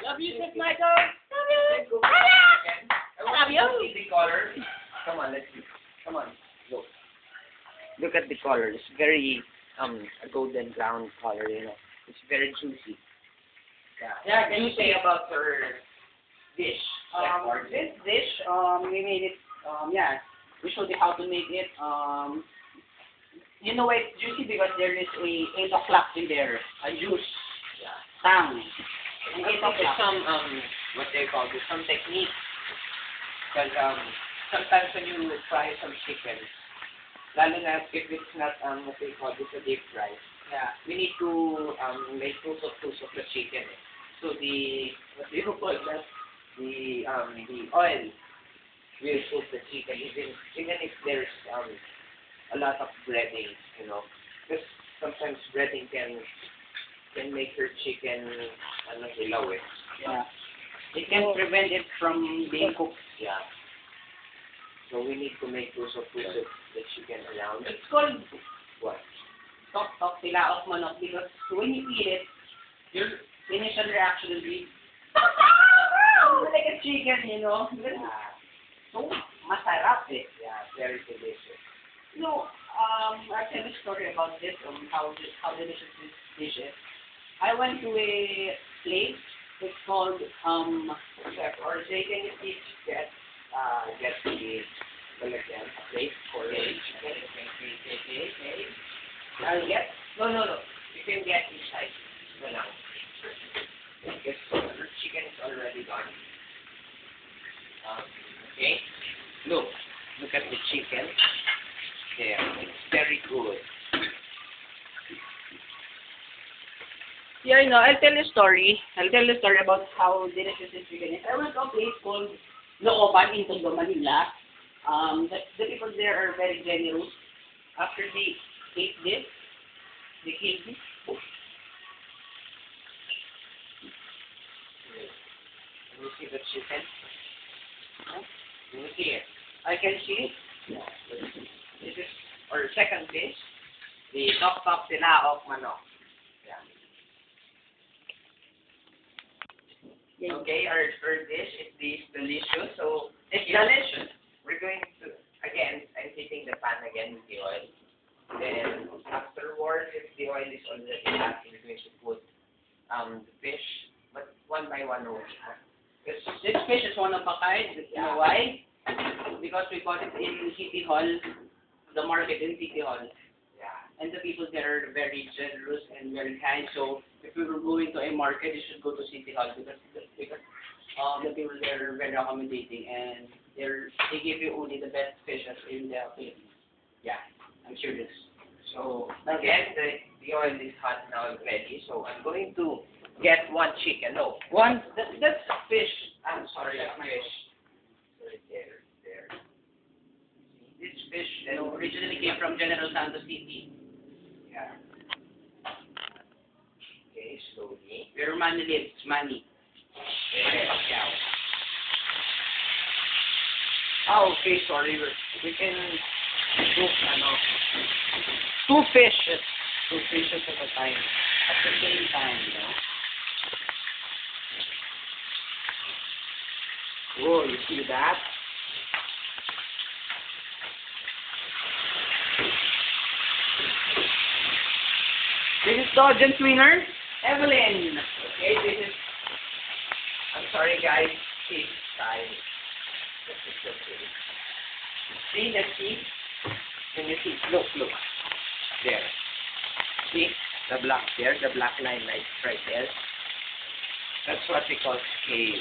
Love you, Sis Michael. Love you. Love you. The color. Come on, let's see. Come on, look. Look at the color. It's very a golden brown color. You know, it's very juicy. Yeah, Can you say about her dish? This dish, we made it, we showed you how to make it. You know why it's juicy? Because there is a 8 o'clock in there, a juice, tang. And 8 There's o'clock. some what they call this, some technique. Because sometimes when you fry some chicken, lalo na if it's not what they call this, a deep fry, Yeah. we need to make tusok of the chicken. So the what do you call that? The oil will cook the chicken even if there's a lot of breading, you know, because sometimes breading can make your chicken hilaw eh. Yeah. It can prevent it from being cooked. Yeah. So we need to make tusok the chicken around. It's called What? tok-tok tilaok manok because when you eat it, your initial reaction will be like a chicken, you know. Yeah. So, masarap eh. Yeah, very delicious. You know, I tell a story about this, how delicious this dish is. I went to a place, it's called, Chef, or say, can you please get the a plate for the chicken? Okay. I'll get, No. You can get inside. No, now. Because the chicken is already done. Okay. Look at the chicken. There. It's very good. yeah, you know, I'll tell you a story. I'll tell you a story about how delicious this chicken is. I went to a place called Looban in Tondo, Manila. The people there are very generous. After they ate this, they killed this. Can you see the chicken? Can you see it? I can see it. This is our second dish, the tok-tok tilaok manok. Yeah. Okay, our third dish is this delicious. So It's delicious. we're going to again. I'm heating the pan again with the oil. Then afterwards, if the oil is already hot, we're going to put the fish, but one by one only. Because This fish is one of a kind. You know why? Because we bought it in City Hall, the market in City Hall. And the people there are very generous and very kind. So if we were going to a market, you should go to City Hall because the people there are very accommodating and they give you only the best fishes in the Philippines. Yeah, I'm curious. So again, the oil is hot now already. So I'm going to get one chicken. No, That's fish. I'm sorry, That's my fish. Right there. This fish originally came from General Santos City. Yeah. Okay, slowly. Where money lives, money. There. Yeah. Oh, okay, sorry. We can do two fishes at a time. At the same time, you know. Oh, you see that? This is the audience winner, Evelyn. Okay, this is. I'm sorry, guys. It's time. See, let's see. Can you see? Look. There. See? The black there, the black line right there. That's what we call scale.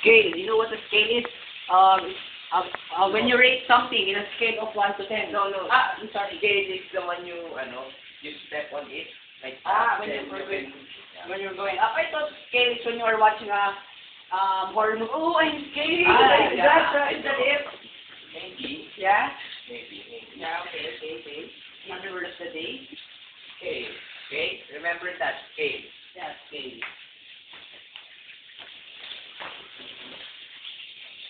Scale. You know what the scale is? When you rate something in a scale of 1 to 10. No. I'm sorry. Scale is the one you step on it. Like when you're going up. I thought scale is when you are watching a horror movie. Oh, I'm scared. Is that it? Maybe. Yeah? Maybe. Yeah, okay. Remember word of the day? Scale. Okay? Remember that scale. Yeah, scale.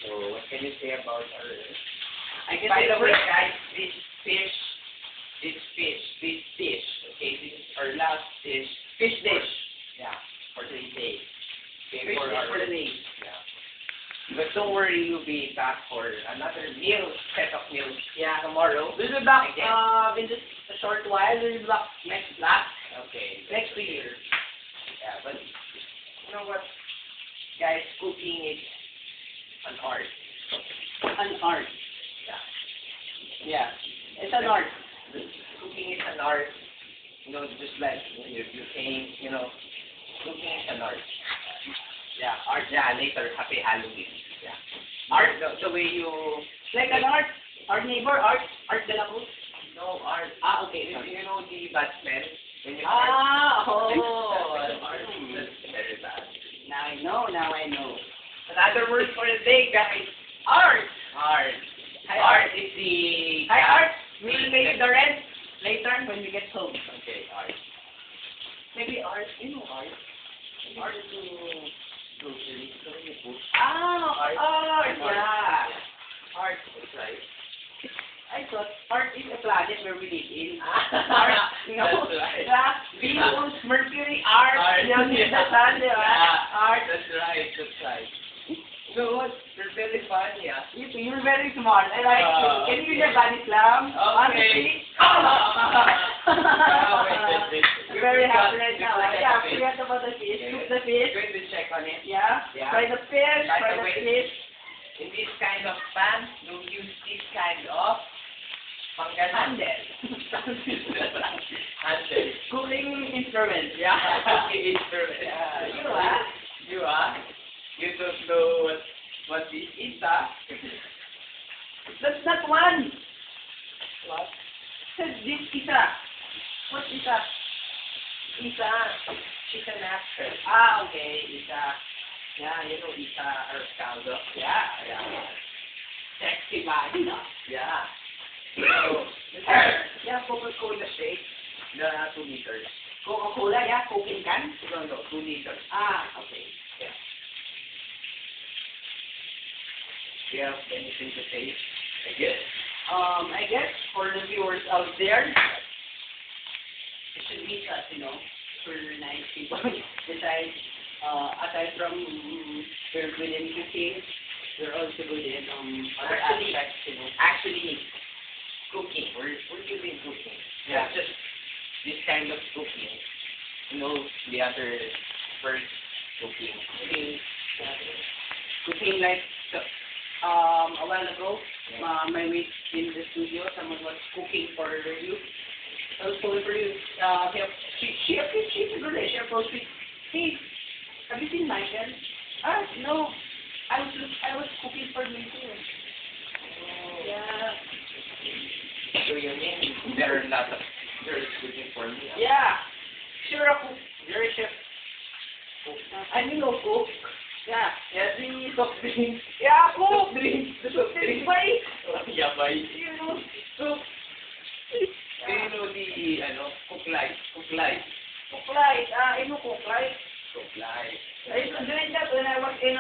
So, what can you say about our... By the way, guys, this dish, okay, this is our last dish. fish dish. Yeah, for today. Okay, Fish for is our, for the name. yeah. But don't worry, you'll be back for another set of meals Yeah. tomorrow. We'll be back Again. in just a short while. We'll be back next Okay. next year. Yeah, but you know what, guys, cooking is an art. An art. Yeah. Yeah. It's an art. Cooking is an art. You know, just like you saying, you know, cooking is an art. Yeah. Art. Yeah, later, happy Halloween. Yeah. Art. The way you, Like an art. Our neighbor, Art de la Cruz. no, art. Ah, okay. You know the bad smell? When you Ah, art, oh. art, that's very bad. Now I know. Another word for the day, guys. Art. Art. Hi, Art is the... Hi, Art. We'll pay the rent later when we get home. Okay, art. Maybe Art. You know Art. Art to groceries. So when you put Ah, Art. Art. Yeah. Art. That's right. I thought Art is a planet where we live in. Art, you know? that's right. Yeah. Venus, Mercury, Art. Art, You know, the sun, di ba? Yeah. Art. That's right, that's right. You know what? You're very funny, ah. You're very smart. I like you. Can you give me a bad Islam? Okay. Honestly? You're very happy right now. Yeah, Okay. forget about the fish. Cook the fish. Going to check on it. Yeah. Yeah. Fry the fish. By Fry the the way, fish. In this kind of pan, don't use this kind of pangganan. Handle. Cooking instrument. Yeah. Okay, instrument. Yeah. You are? You don't know what this is, ah? That's not one. What? Says this isa. What isa? Isa. She's an actress. Ah, okay. Isa. Yeah, you know Isa Arcaldo. Yeah. Yeah. Sexy body, no? Yeah. So, yeah, Coca-Cola shake. The 2 liters. Coca-Cola, yeah. Cooking can. No, 2 liters. Ah, okay. Yeah. Do you have anything to say? I guess. I guess for the viewers out there, it should be us, you know, for nice people. Besides, aside from we're good in cooking, we're also good in other Actually- aspects, you know. Actually, cooking. We're using cooking. Yeah. Not just this kind of cooking. You know, the other first cooking. Cooking like a while ago, my mate in the studio, someone was cooking for you. I was calling for you. She's a good lady. She approached me. Hey, have you seen Michael? Ah, no. I was cooking for me too. Yeah. So you mean there are a lot of girls cooking for me? Huh? Yeah. Sure, a cook. Very chef. I mean, no cook. Yeah. Yeah, the soft drinks. Yeah, cook. Drinks. The Cook soft drinks. by. Yeah, bye. You know, cook. Do you know the, cook light? Cook light. Cook light. I know cook light. Cook light. I used to do that when I was in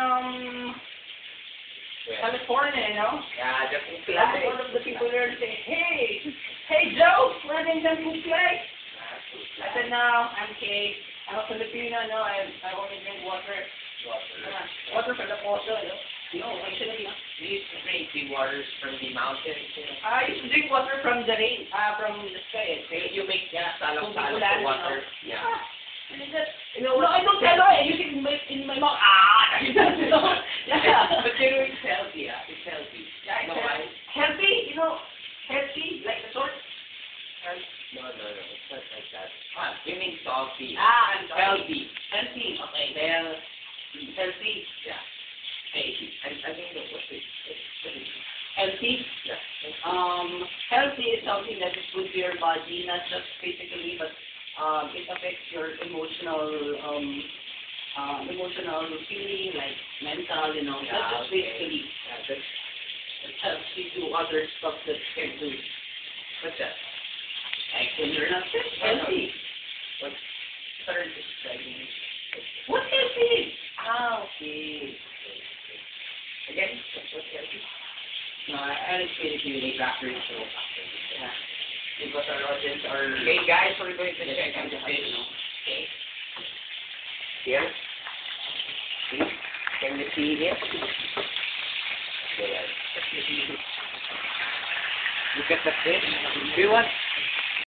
California, you know. Yeah, the cook Like, light. one of the people there say, hey Joe, why didn't you cook light? I said, no, I'm okay. I'm a Filipino, no, I only drink water. Water from the poso, you know. No, actually, no. We used to drink the waters from the mountains. You know. I used to drink water from the rain, from the sky. You make salong-salong Tubig sa ulan, water. you know. Yeah. And then that, no, I don't tell her. I use it in my mouth. Ah, you know. Yeah. But you know, it's healthy, ah. It's healthy. Yeah, No, it's healthy, you know, healthy, like the sort. No, it's not like that. You mean salty. Ah, I'm sorry. Healthy. Healthy, okay. Healthy. Yeah. Hey, I think that what is healthy. Yeah. Healthy is something that is good to your body, not just physically, but it affects your emotional feeling, like mental, you know, Yeah, not just okay. physically. Yeah, that's, It helps you do other stuff that you can do. what's that? Like when you're not healthy. What third is driving? What's healthy? Ah, okay. Again, what's healthy? No, I explain it to you later after the show. Yeah. Because our audience are... Okay, guys, we're going to check on the you fish. know. Okay. Here. you see it? Ayan. Look at the fish. Do you want